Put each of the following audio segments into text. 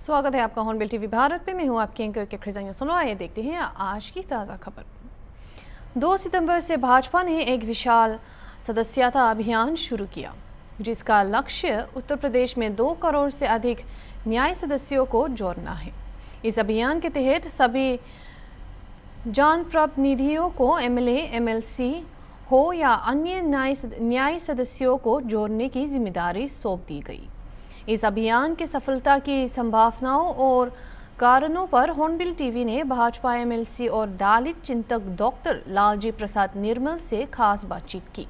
स्वागत है आपका हॉर्नबिल टीवी भारत पे। मैं हूं आपकी एंकर के खिजाइयां। सुनो, आइए देखते हैं आज की ताज़ा खबर। 2 सितंबर से भाजपा ने एक विशाल सदस्यता अभियान शुरू किया, जिसका लक्ष्य उत्तर प्रदेश में 2 करोड़ से अधिक न्याय सदस्यों को जोड़ना है। इस अभियान के तहत सभी जनप्रतिनिधियों को एमएलए, एमएलसी हो या अन्य न्याय सदस्यों को जोड़ने की जिम्मेदारी सौंप दी गई। इस अभियान की सफलता की संभावनाओं और कारणों पर हॉर्नबिल टीवी ने भाजपा एमएलसी और दलित चिंतक डॉक्टर लालजी प्रसाद निर्मल से खास बातचीत की।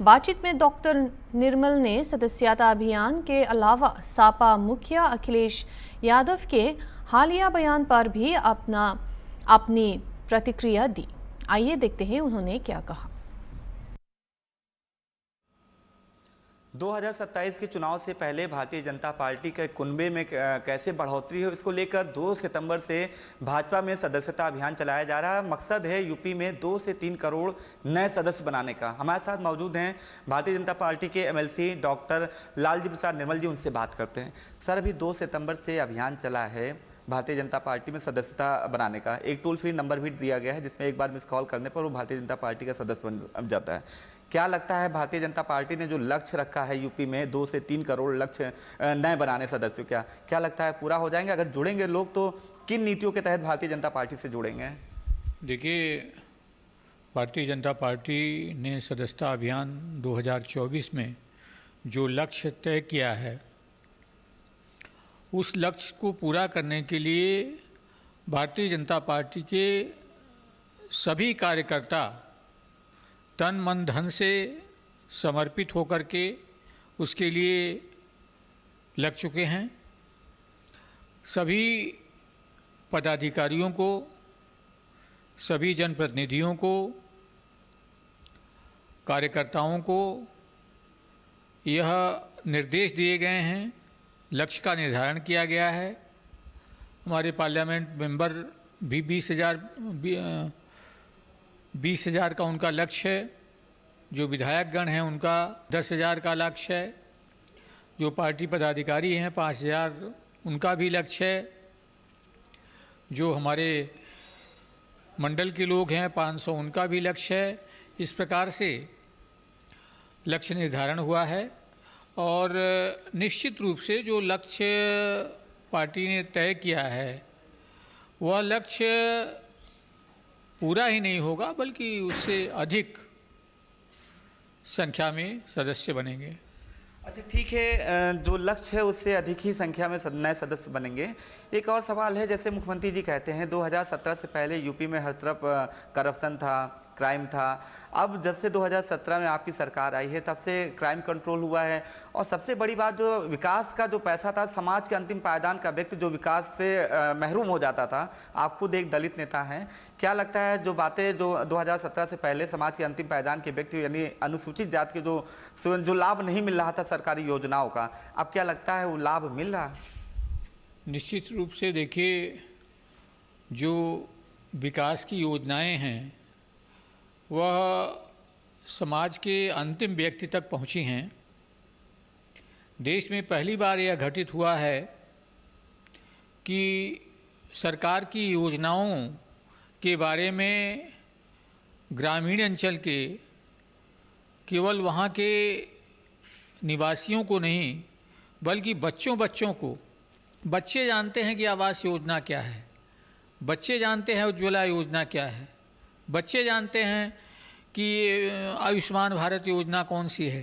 बातचीत में डॉक्टर निर्मल ने सदस्यता अभियान के अलावा सपा मुखिया अखिलेश यादव के हालिया बयान पर भी अपनी प्रतिक्रिया दी। आइए देखते हैं उन्होंने क्या कहा। 2027 के चुनाव से पहले भारतीय जनता पार्टी के कुनबे में कैसे बढ़ोतरी हो, इसको लेकर 2 सितंबर से भाजपा में सदस्यता अभियान चलाया जा रहा है। मकसद है यूपी में 2 से 3 करोड़ नए सदस्य बनाने का। हमारे साथ मौजूद हैं भारतीय जनता पार्टी के एमएलसी डॉक्टर लालजी प्रसाद निर्मल जी, उनसे बात करते हैं। सर, अभी 2 सितंबर से अभियान चला है भारतीय जनता पार्टी में सदस्यता बनाने का। एक टोल फ्री नंबर भी दिया गया है, जिसमें एक बार मिस कॉल करने पर वो भारतीय जनता पार्टी का सदस्य बन जाता है। क्या लगता है, भारतीय जनता पार्टी ने जो लक्ष्य रखा है यूपी में 2 से 3 करोड़ लक्ष्य नए बनाने सदस्यों, क्या लगता है पूरा हो जाएंगे? अगर जुड़ेंगे लोग तो किन नीतियों के तहत भारतीय जनता पार्टी से जुड़ेंगे? देखिए, भारतीय जनता पार्टी ने सदस्यता अभियान 2024 में जो लक्ष्य तय किया है, उस लक्ष्य को पूरा करने के लिए भारतीय जनता पार्टी के सभी कार्यकर्ता तन मन धन से समर्पित होकर के उसके लिए लग चुके हैं। सभी पदाधिकारियों को, सभी जनप्रतिनिधियों को, कार्यकर्ताओं को यह निर्देश दिए गए हैं, लक्ष्य का निर्धारण किया गया है। हमारे पार्लियामेंट मेंबर भी 20,000 का उनका लक्ष्य है। जो विधायकगण हैं उनका 10,000 का लक्ष्य है। जो पार्टी पदाधिकारी हैं 5,000 उनका भी लक्ष्य है। जो हमारे मंडल के लोग हैं 500 उनका भी लक्ष्य है। इस प्रकार से लक्ष्य निर्धारण हुआ है और निश्चित रूप से जो लक्ष्य पार्टी ने तय किया है वह लक्ष्य पूरा ही नहीं होगा, बल्कि उससे अधिक संख्या में सदस्य बनेंगे। अच्छा, ठीक है, जो लक्ष्य है उससे अधिक ही संख्या में नए सदस्य बनेंगे। एक और सवाल है, जैसे मुख्यमंत्री जी कहते हैं 2017 से पहले यूपी में हर तरफ करप्शन था, क्राइम था। अब जब से 2017 में आपकी सरकार आई है तब से क्राइम कंट्रोल हुआ है। और सबसे बड़ी बात, जो विकास का जो पैसा था, समाज के अंतिम पायदान का व्यक्ति जो विकास से महरूम हो जाता था, आप खुद एक दलित नेता हैं, क्या लगता है जो बातें जो 2017 से पहले समाज के अंतिम पायदान के व्यक्ति यानी अनुसूचित जाति के जो लाभ नहीं मिल रहा था सरकारी योजनाओं का, अब क्या लगता है वो लाभ मिल रहा? निश्चित रूप से देखिए, जो विकास की योजनाएं हैं वह समाज के अंतिम व्यक्ति तक पहुंची हैं। देश में पहली बार यह घटित हुआ है कि सरकार की योजनाओं के बारे में ग्रामीण अंचल के केवल वहाँ के निवासियों को नहीं, बल्कि बच्चों को, बच्चे जानते हैं कि आवास योजना क्या है, बच्चे जानते हैं उज्ज्वला योजना क्या है, बच्चे जानते हैं कि आयुष्मान भारत योजना कौन सी है।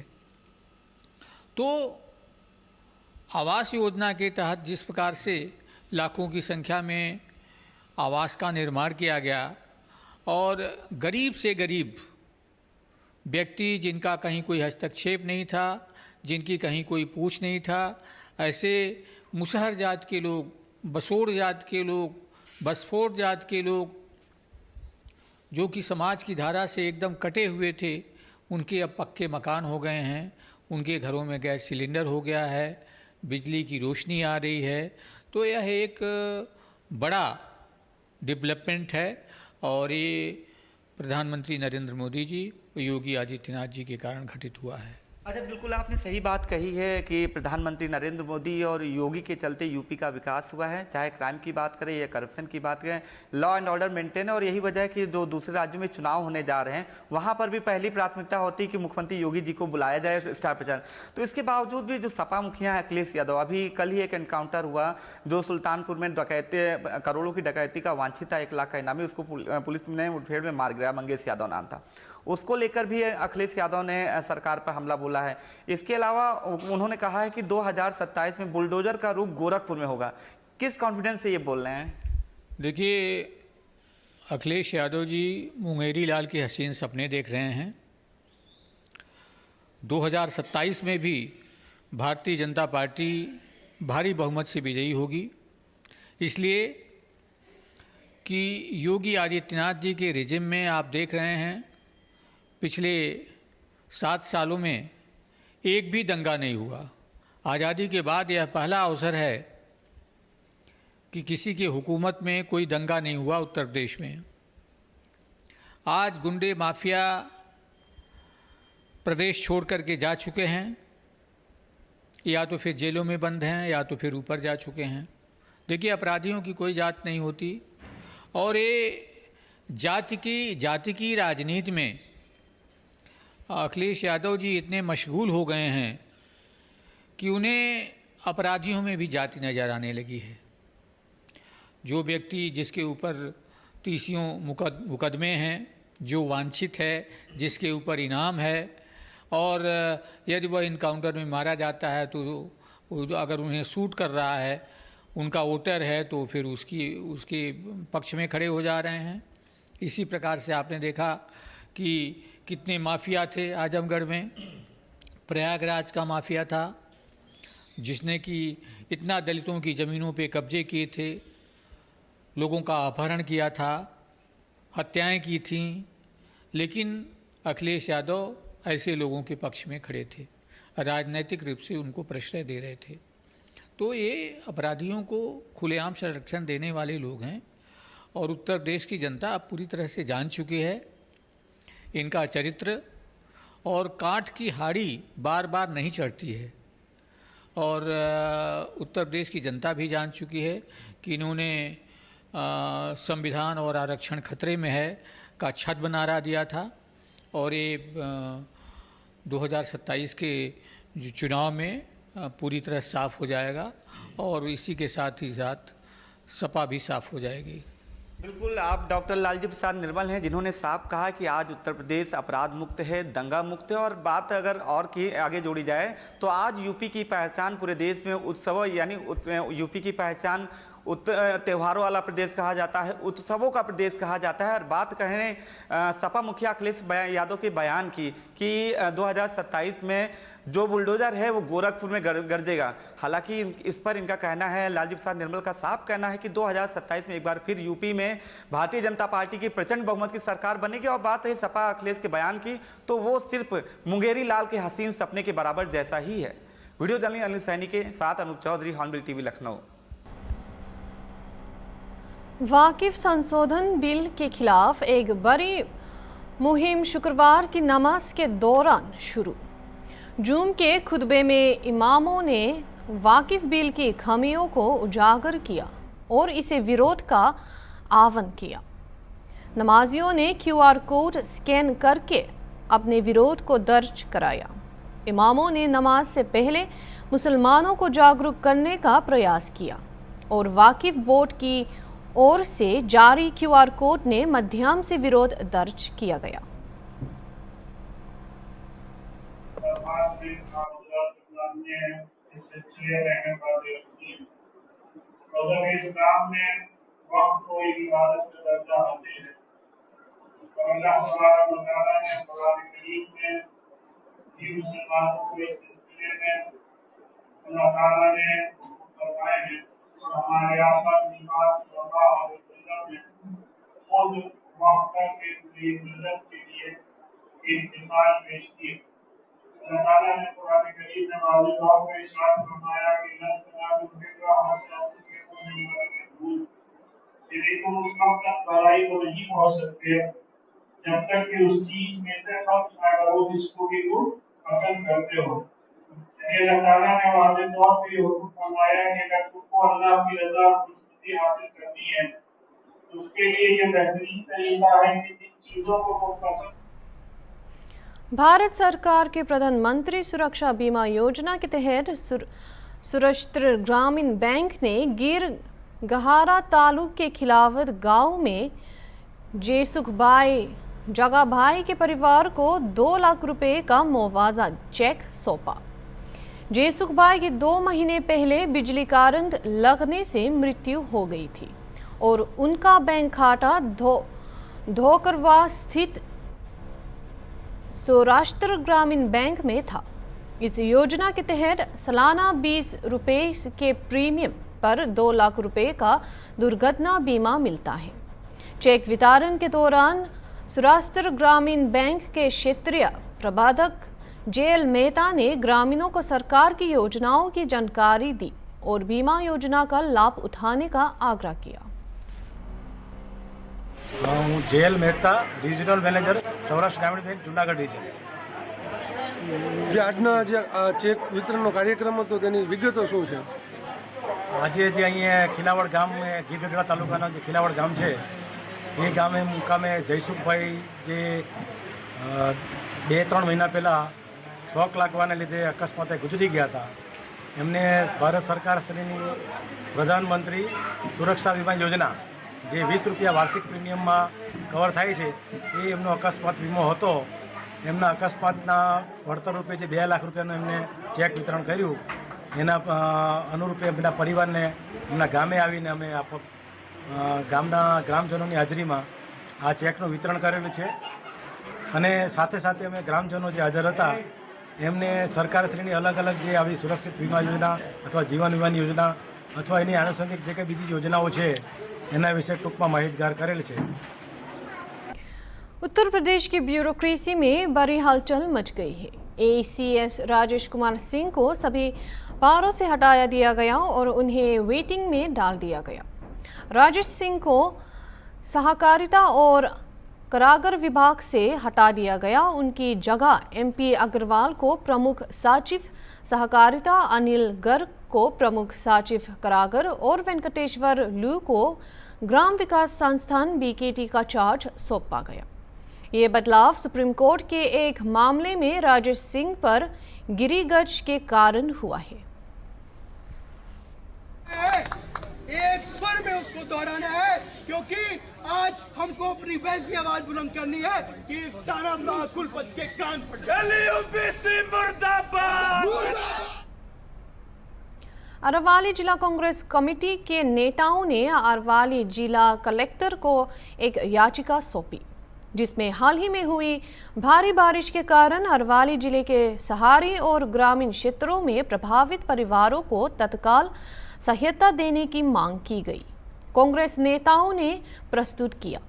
तो आवास योजना के तहत जिस प्रकार से लाखों की संख्या में आवास का निर्माण किया गया और गरीब से गरीब व्यक्ति जिनका कहीं कोई हस्तक्षेप नहीं था, जिनकी कहीं कोई पूछ नहीं था, ऐसे मुसहर जात के लोग, बसोड़ जात के लोग, बसफोड़ जात के लोग जो कि समाज की धारा से एकदम कटे हुए थे, उनके अब पक्के मकान हो गए हैं, उनके घरों में गैस सिलेंडर हो गया है, बिजली की रोशनी आ रही है। तो यह एक बड़ा डेवलपमेंट है और ये प्रधानमंत्री नरेंद्र मोदी जी और योगी आदित्यनाथ जी के कारण घटित हुआ है। अच्छा, बिल्कुल आपने सही बात कही है कि प्रधानमंत्री नरेंद्र मोदी और योगी के चलते यूपी का विकास हुआ है। चाहे क्राइम की बात करें या करप्शन की बात करें, लॉ एंड ऑर्डर मेंटेन है। और यही वजह है कि जो दूसरे राज्यों में चुनाव होने जा रहे हैं वहां पर भी पहली प्राथमिकता होती है कि मुख्यमंत्री योगी जी को बुलाया जाए स्टार प्रचार। तो इसके बावजूद भी जो सपा मुखिया है अखिलेश यादव, अभी कल ही एक एनकाउंटर हुआ जो सुल्तानपुर में डकैती, करोड़ों की डकैती का वांछित था, 1 लाख का इनामी, उसको पुलिस ने मुठभेड़ में मार गिराया। मंगेश यादव नाम था। उसको लेकर भी अखिलेश यादव ने सरकार पर हमला बोला है। इसके अलावा उन्होंने कहा है कि 2027 में बुलडोजर का रूप गोरखपुर में होगा। किस कॉन्फिडेंस से ये बोल रहे हैं? देखिए, अखिलेश यादव जी मुंगेरी लाल के हसीन सपने देख रहे हैं। 2027 में भी भारतीय जनता पार्टी भारी बहुमत से विजयी होगी, इसलिए कि योगी आदित्यनाथ जी के रिजिम में आप देख रहे हैं पिछले 7 सालों में एक भी दंगा नहीं हुआ। आज़ादी के बाद यह पहला अवसर है कि किसी की हुकूमत में कोई दंगा नहीं हुआ उत्तर प्रदेश में। आज गुंडे माफिया प्रदेश छोड़ करके जा चुके हैं, या तो फिर जेलों में बंद हैं या तो फिर ऊपर जा चुके हैं। देखिए, अपराधियों की कोई जात नहीं होती, और ये जाति की राजनीति में अखिलेश यादव जी इतने मशगूल हो गए हैं कि उन्हें अपराधियों में भी जाति नज़र आने लगी है। जो व्यक्ति जिसके ऊपर 30 मुकदमे हैं, जो वांछित है, जिसके ऊपर इनाम है, और यदि वह इनकाउंटर में मारा जाता है तो अगर उन्हें सूट कर रहा है, उनका वोटर है, तो फिर उसके पक्ष में खड़े हो जा रहे हैं। इसी प्रकार से आपने देखा कि कितने माफिया थे आजमगढ़ में। प्रयागराज का माफिया था जिसने कि इतना दलितों की ज़मीनों पे कब्जे किए थे, लोगों का अपहरण किया था, हत्याएं की थीं, लेकिन अखिलेश यादव ऐसे लोगों के पक्ष में खड़े थे, राजनीतिक रूप से उनको प्रश्रय दे रहे थे। तो ये अपराधियों को खुलेआम संरक्षण देने वाले लोग हैं, और उत्तर प्रदेश की जनता अब पूरी तरह से जान चुकी है इनका चरित्र। और काठ की हाड़ी बार बार नहीं चढ़ती है, और उत्तर प्रदेश की जनता भी जान चुकी है कि इन्होंने संविधान और आरक्षण खतरे में है का छत बना दिया था। और ये 2027 के चुनाव में पूरी तरह साफ हो जाएगा, और इसी के साथ ही साथ सपा भी साफ हो जाएगी। बिल्कुल, आप डॉक्टर लालजी प्रसाद निर्मल हैं जिन्होंने साफ कहा कि आज उत्तर प्रदेश अपराध मुक्त है, दंगा मुक्त है। और बात अगर और की आगे जोड़ी जाए तो आज यूपी की पहचान पूरे देश में उत्सव, यानी यूपी की पहचान त्योहारों वाला प्रदेश कहा जाता है, उत्सवों का प्रदेश कहा जाता है। और बात कहें सपा मुखिया अखिलेश यादव के बयान की कि 2027 में जो बुलडोजर है वो गोरखपुर में गरजेगा। हालांकि इस पर इनका कहना है, लालजी प्रसाद निर्मल का साफ कहना है कि 2027 में एक बार फिर यूपी में भारतीय जनता पार्टी की प्रचंड बहुमत की सरकार बनेगी। और बात रही सपा अखिलेश के बयान की, तो वो सिर्फ मुंगेरी लाल के हसीन सपने के बराबर जैसा ही है। वीडियो जर्नलिस्ट अनिल सैनी के साथ अनूप चौधरी, हॉर्नबिल टीवी, लखनऊ। वाकिफ संशोधन बिल के खिलाफ एक बड़ी मुहिम शुक्रवार की नमाज के दौरान शुरू। जूम के खुतबे में इमामों ने वाकिफ बिल की खामियों को उजागर किया और इसे विरोध का आह्वान किया। नमाजियों ने QR कोड स्कैन करके अपने विरोध को दर्ज कराया। इमामों ने नमाज से पहले मुसलमानों को जागरूक करने का प्रयास किया, और वाकिफ बोर्ड की ओर से जारी QR कोड ने माध्यम से विरोध दर्ज किया गया। इस्लाम में वक्त को एक इबादत का दर्जा हासिल है। अल्लाह ने कुरान करीम में भी मुसलमानों को इस सिलसिले में अल्लाह ताला ने फरमाया है। हमारे आका सल्लल्लाहु अलैहि वसल्लम ने खुद मक्का के मदद के लिए एक मिसाल पेश की। अल्लाह ताला ने कुरान करीम में मालूमात में इरशाद फरमाया कि तुम उस वक्त तक भलाई को नहीं पहुंच सकते जब तक कि उस चीज में से खर्च ना करो जिसको भी तुम पसंद करते हो। इसलिए अल्लाह ताला ने वादे तौर पे हुक्म फरमाया कि अगर तुमको अल्लाह की रजा और खुशनुदी हासिल करनी है तो उसके लिए ये बेहतरीन तरीका है कि जिन चीजों को तुम पसंद। भारत सरकार के प्रधानमंत्री सुरक्षा बीमा योजना के तहत सुरक्षित ग्रामीण बैंक ने गिर गहारा तालुक के खिलावत गांव में जेसुखभाई जगाभाई के परिवार को 2 लाख रुपए का मुआवजा चेक सौंपा। जेसुखभाई की 2 महीने पहले बिजली करंट लगने से मृत्यु हो गई थी और उनका बैंक खाता धोकरवा स्थित सौराष्ट्र ग्रामीण बैंक में था। इस योजना के तहत सालाना 20 रुपए के प्रीमियम पर 2 लाख रुपए का दुर्घटना बीमा मिलता है। चेक वितरण के दौरान सौराष्ट्र ग्रामीण बैंक के क्षेत्रीय प्रबंधक जेएल मेहता ने ग्रामीणों को सरकार की योजनाओं की जानकारी दी और बीमा योजना का लाभ उठाने का आग्रह किया। હું જેએલ મહેતા રિજનલ મેનેજર સૌરાષ્ટ્ર ગ્રામીણ બેંક જુનાગઢ રિજન। જે આજના જે આ ચેક વિતરણનો કાર્યક્રમ હતો તેની વિગતો શું છે? આજે જે અહીંયા ખીલાવડ ગામ ગીર ગઢડા તાલુકાના જે ખીલાવડ ગામ છે એ ગામે મુકામે જયસુખભાઈ જે 2-3 મહિના પહેલાં શોક લાગવાને લીધે અકસ્માતે ગુજરી ગયા હતા। એમને ભારત સરકાર શ્રીની પ્રધાનમંત્રી સુરક્ષા વીમા યોજના જે 20 રૂપિયા વાર્ષિક પ્રીમિયમમાં કવર થાય છે એ એમનો અકસ્માત વીમો હતો। એમના અકસ્માતના વળતર રૂપે જે 2 લાખ રૂપિયાનું એમને ચેક વિતરણ કર્યું એના અનુરૂપે એમના પરિવારને એમના ગામે આવીને અમે ગામના ગ્રામજનોની હાજરીમાં આ ચેકનું વિતરણ કરેલું છે અને સાથે સાથે અમે ગ્રામજનો જે હાજર હતા એમને સરકારશ્રીની અલગ અલગ જે આવી સુરક્ષિત વીમા યોજના અથવા જીવન વીમાની યોજના અથવા એની આનુષંગિક જે કંઈ બીજી યોજનાઓ છે એના વિશે ટૂંકમાં માહિતગાર કરેલ છે। उत्तर प्रदेश की ब्यूरोक्रेसी में बड़ी हलचल मच गई है। एसीएस राजेश कुमार सिंह को सभी पारों से हटाया दिया गया और उन्हें वेटिंग में डाल दिया गया। राजेश सिंह को सहकारिता और कारागार विभाग से हटा दिया गया। उनकी जगह एमपी अग्रवाल को प्रमुख सचिव सहकारिता, अनिल गर्ग को प्रमुख सचिव कारागार और वेंकटेश्वर लू को ग्राम विकास संस्थान बीकेटी का चार्ज सौंपा गया। ये बदलाव सुप्रीम कोर्ट के एक मामले में राजेश सिंह पर गिरीगज के कारण हुआ है। एक स्वर में उसको दोहराना है क्योंकि आज हमको अपनी फैसली आवाज बुलंद करनी है कि इस तानाशाह कुलपति के कान फटे। अरवली जिला कांग्रेस कमेटी के नेताओं ने अरवली जिला कलेक्टर को एक याचिका सौंपी जिसमें हाल ही में हुई भारी बारिश के कारण अरवली जिले के शहरी और ग्रामीण क्षेत्रों में प्रभावित परिवारों को तत्काल सहायता देने की मांग की गई। कांग्रेस नेताओं ने प्रस्तुत किया।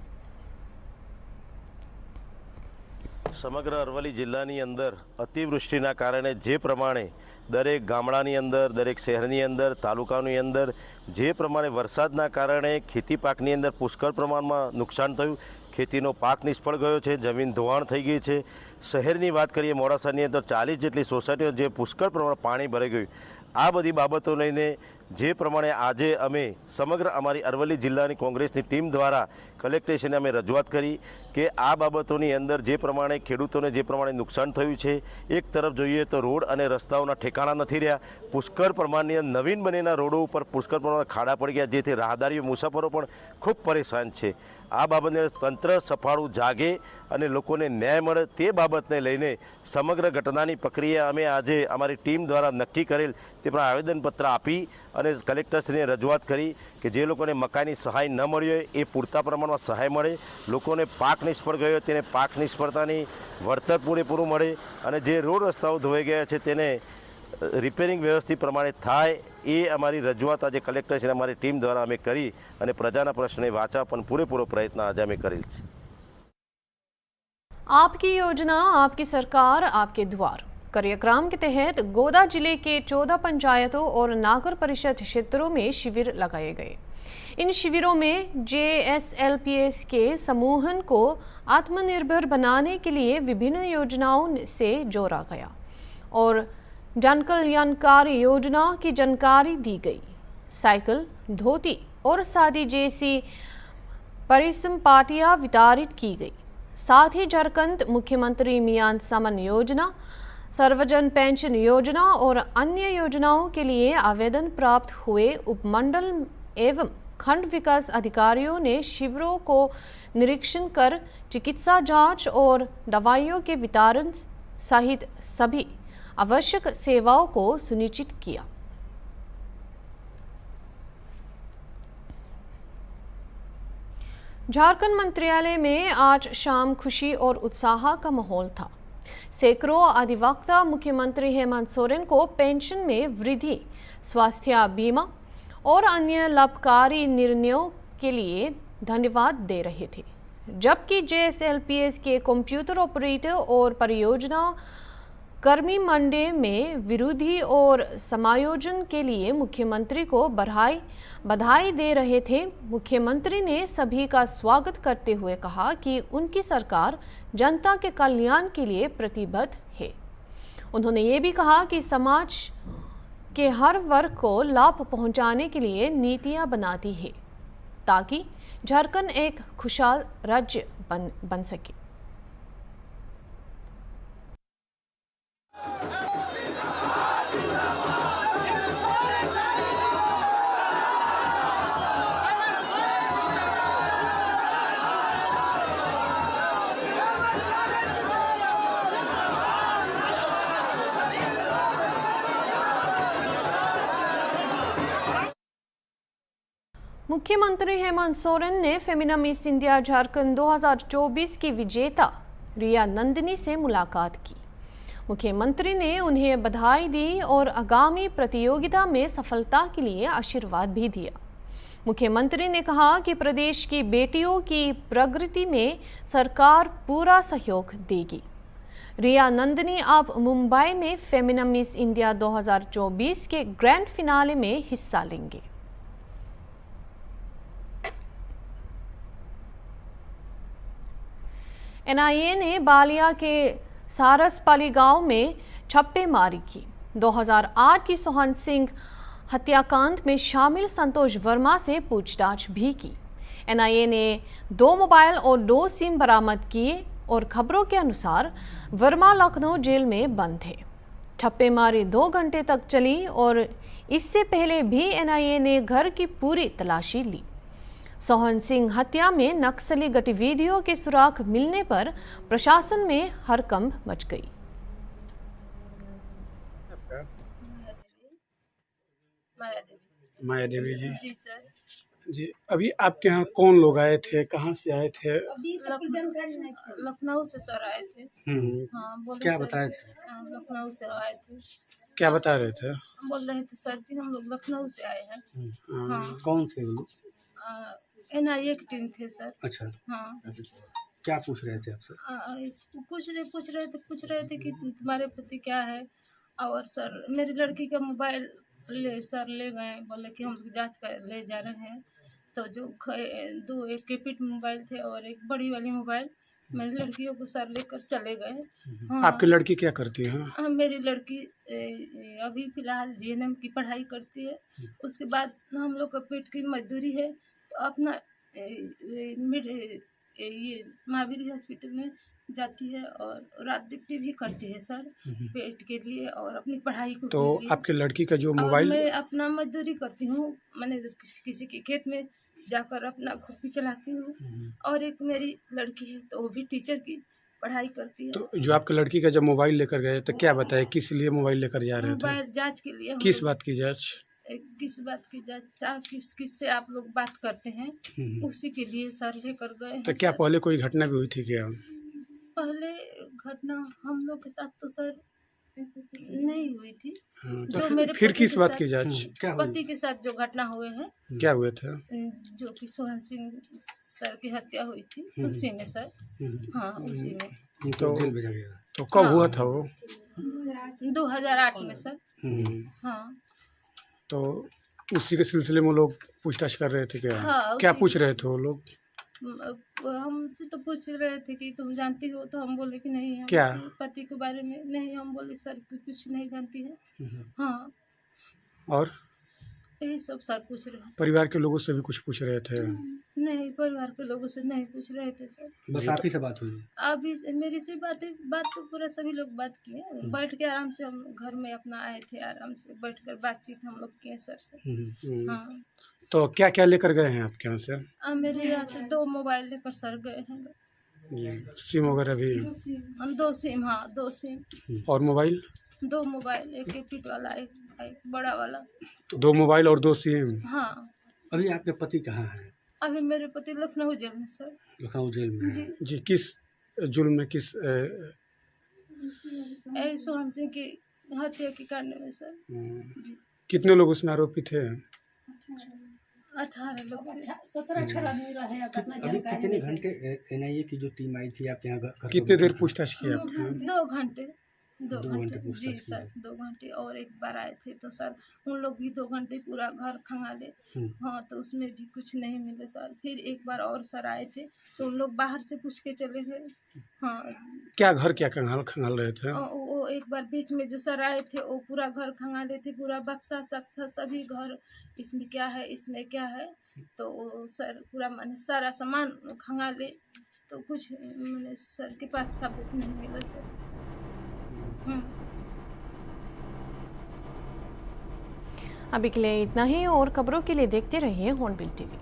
समग्र अरवली जिल्लाની અંદર અતિવૃષ્ટિના કારણે જે પ્રમાણે દરેક ગામડાની અંદર, દરેક શહેરની અંદર, તાલુકાની અંદર જે પ્રમાણે વરસાદના કારણે ખેતી પાકની અંદર પુષ્કળ પ્રમાણમાં નુકસાન થયું, ખેતીનો પાક નિષ્ફળ ગયો છે, જમીન ધોવાણ થઈ ગઈ છે। શહેરની વાત કરીએ મોડાસાની અંદર 40 જેટલી સોસાયટીઓ જે પુષ્કળ પ્રમાણમાં પાણી ભરાઈ ગયું। આ બધી બાબતો લઈને જે પ્રમાણે આજે અમે સમગ્ર અમારી અરવલ્લી જિલ્લાની કોંગ્રેસની ટીમ દ્વારા કલેક્ટરશ્રીને અમે રજૂઆત કરી કે આ બાબતોની અંદર જે પ્રમાણે ખેડૂતોને જે પ્રમાણે નુકસાન થયું છે, એક તરફ જોઈએ તો રોડ અને રસ્તાઓના ઠેકાણા નથી રહ્યા, પુષ્કળ પ્રમાણની નવીન બનેલા રોડો ઉપર પુષ્કળ પ્રમાણમાં ખાડા પડી ગયા જેથી રાહદારીઓ મુસાફરો પણ ખૂબ પરેશાન છે। આ બાબતને તંત્ર સફાળું જાગે અને લોકોને ન્યાય મળે તે બાબતને લઈને સમગ્ર ઘટનાની પ્રક્રિયા અમે આજે અમારી ટીમ દ્વારા નક્કી કરેલ તે પણ આવેદનપત્ર આપી અને કલેક્ટરશ્રીને રજૂઆત કરી કે જે લોકોને મકાઈની સહાય ન મળી હોય એ પૂરતા પ્રમાણમાં સહાય મળે, લોકોને પાક નિષ્ફળ ગયો તેને પાક નિષ્ફળતાની વળતર પૂરેપૂરું મળે અને જે રોડ રસ્તાઓ ધોવાઈ ગયા છે તેને રિપેરિંગ વ્યવસ્થિત પ્રમાણે થાય એ અમારી રજૂઆત આજે કલેક્ટરશ્રી અમારી ટીમ દ્વારા અમે કરી અને પ્રજાના પ્રશ્ને વાંચવા પણ પૂરેપૂરો પ્રયત્ન આજે અમે કરેલ છે। आपकी योजना आपकी सरकार आपके द्वार कार्यक्रम के तहत गोदा जिले के 14 पंचायतों और नागर परिषद क्षेत्रों में शिविर लगाए गए। इन शिविरों में JSLPS के समूहन को आत्मनिर्भर बनाने के लिए विभिन्न योजनाओं से जोड़ा गया। और जन कल्याणकारी योजना की जानकारी दी गई। साइकिल, धोती और शादी जैसी परिसंपत्तियां वितरित की गई। साथ ही झारखंड मुख्यमंत्री मियान समन योजना, सर्वजन पेंशन योजना और अन्य योजनाओं के लिए आवेदन प्राप्त हुए उपमंडल एवं खंड विकास अधिकारियों ने शिविरों को निरीक्षण कर चिकित्सा जांच और दवाइयों के वितरण सहित सभी आवश्यक सेवाओं को सुनिश्चित किया। झारखंड मंत्रालय में आज शाम खुशी और उत्साह का माहौल था। सैकड़ों अधिवक्ता मुख्यमंत्री हेमंत सोरेन को पेंशन में वृद्धि, स्वास्थ्य बीमा और अन्य लाभकारी निर्णयों के लिए धन्यवाद दे रहे थे, जबकि JSLPS के कंप्यूटर ऑपरेटर और परियोजना कर्मी मंडे में विरोधी और समायोजन के लिए मुख्यमंत्री को बधाई दे रहे थे। मुख्यमंत्री ने सभी का स्वागत करते हुए कहा कि उनकी सरकार जनता के कल्याण के लिए प्रतिबद्ध है। उन्होंने ये भी कहा कि समाज के हर वर्ग को लाभ पहुंचाने के लिए नीतियां बनाती है ताकि झारखंड एक खुशहाल राज्य बन सके। मुख्यमंत्री हेमंत सोरेन ने फेमिना मिस इंडिया झारखंड 2024 की विजेता रिया नंदिनी से मुलाकात की। मुख्यमंत्री ने उन्हें बधाई दी और आगामी प्रतियोगिता में सफलता के लिए आशीर्वाद भी दिया। मुख्यमंत्री ने कहा कि प्रदेश की बेटियों की प्रगति में सरकार पूरा सहयोग देगी। रिया नंदिनी अब मुंबई में फेमिना मिस इंडिया 2024 के ग्रैंड फिनाले में हिस्सा लेंगे। NIA ने बालिया के सारसपाली गांव में छापेमारी की। 2008 की सोहन सिंह हत्याकांड में शामिल संतोष वर्मा से पूछताछ भी की। NIA ने 2 मोबाइल और 2 सिम बरामद किए और खबरों के अनुसार वर्मा लखनऊ जेल में बंद थे। छापेमारी 2 घंटे तक चली और इससे पहले भी NIA ने घर की पूरी तलाशी ली। सोहन सिंह हत्या में नक्सली गतिविधियों के सुराग मिलने पर प्रशासन में हड़कंप मच गई। माया देवी जी। जी सर। जी, अभी आपके यहाँ कौन लोग आए थे, कहाँ से आए थे? लखनऊ से सर आए थे। हाँ, बोले क्या सर, बताए थे? लखनऊ से आए थे। क्या बता रहे थे? बोल रहे थे सर कि हम लोग लखनऊ से आए हैं। हाँ। कौन से लोग? NIA की टीम थे सर। अच्छा। हाँ। क्या पूछ रहे थे आपसे? पूछ रहे थे कि तुम्हारे पति क्या है। और सर मेरी लड़की का मोबाइल ले गए, बोले कि हम जांच कर ले जा रहे हैं। तो जो 2 एक कीपैड मोबाइल थे और एक बड़ी वाली मोबाइल मेरी लड़कियों को सर लेकर चले गए। हाँ। आपकी लड़की क्या करती है? मेरी लड़की अभी फिलहाल GNM की पढ़ाई करती है। उसके बाद हम लोग का पेट की मजदूरी है, तो अपना ये महावीर हॉस्पिटल में जाती है और रात ड्यूटी भी करती है सर, पेट के लिए और अपनी पढ़ाई को। तो आपकी लड़की का जो मोबाइल? मैं अपना मजदूरी करती हूँ, मैंने किसी के खेत में जाकर अपना खुरपी चलाती हूँ। और एक मेरी लड़की है तो वो भी टीचर की पढ़ाई करती है। तो जो आपकी लड़की का जब मोबाइल लेकर गए तो क्या बताया, किस लिए मोबाइल लेकर जा रहे थे? मोबाइल जांच के लिए। किस बात की जांच? किस बात की जांच? किस से आप लोग बात करते हैं उसी के लिए सर लेकर गए। तो क्या पहले कोई घटना भी हुई थी क्या? पहले घटना हम लोग के साथ तो सर नहीं हुई थी। तो जो मेरे फिर किस बात की जांच? पति के साथ जो घटना हुए हैं। क्या हुए थे? जो कि सोहन सिंह सर की हत्या हुई थी, उसी में सर। हाँ, उसी में। तो कब हुआ था वो? 2008 में सर। हाँ। तो उसी के सिलसिले में लोग पूछताछ कर रहे थे क्या? हाँ, क्या पूछ रहे थे वो लोग? हमसे तो पूछ रहे थे कि तुम जानती हो, तो हम बोले कि नहीं, हम क्या? पति के बारे में नहीं। हम बोले सर कुछ नहीं जानती है। हाँ, और यही सब सर पूछ रहे हैं। परिवार के लोगों से भी कुछ पूछ रहे थे? नहीं, परिवार के लोगों से नहीं पूछ रहे थे सर। बस आप ही से बात हुई? अभी मेरी से बात तो पूरा सभी लोग बात किए, बैठ के आराम से हम घर में अपना आए थे, आराम से बैठ कर बातचीत हम लोग किए सर से। हाँ, तो क्या क्या लेकर गए हैं आपके यहाँ से? मेरे यहाँ से 2 मोबाइल लेकर सर गए हैं। सिम वगैरह भी? 2 सिम, हाँ 2 सिम। और मोबाइल? 2 मोबाइल, एक कीपैड वाला, एक बड़ा वाला। तो 2 मोबाइल और 2 सिम? हाँ। अभी आपके पति कहाँ हैं? अभी मेरे पति लखनऊ जेल में सर। लखनऊ जेल में? जी। जी, किस जुल्म में, किस सोहन सिंह की हत्या के कांड में सर। जी। कितने लोग उसमें आरोपी थे? 18 लोग थे। 17-18 आदमी रहे। अभी कितने घंटे एनआईए की जो टीम आई थी आपके यहाँ? कितने देर पूछताछ की आपने? 2 घंटे। 2 घंटे घंटे जी पूछताछ सर, 2 घंटे। और एक बार आए थे तो सर उन लोग भी 2 घंटे पूरा घर खंगाले। हाँ, तो उसमें भी कुछ नहीं मिले सर। फिर एक बार और सर आए थे तो उन लोग बाहर से पूछ के चले गए। हाँ। क्या घर क्या खंगाल रहे थे? वो एक बार बीच में जो सर आए थे वो पूरा घर खंगाले थे, पूरा बक्सा सक्सा सभी घर, इसमें क्या है, इसमें क्या है, तो वो सर पूरा मैंने सारा सामान खंगाले, तो कुछ मैंने सर के पास सबूत नहीं मिला सर। अभी के लिए इतना ही, और खबरों के लिए देखते रहिए हॉर्नबिल टीवी।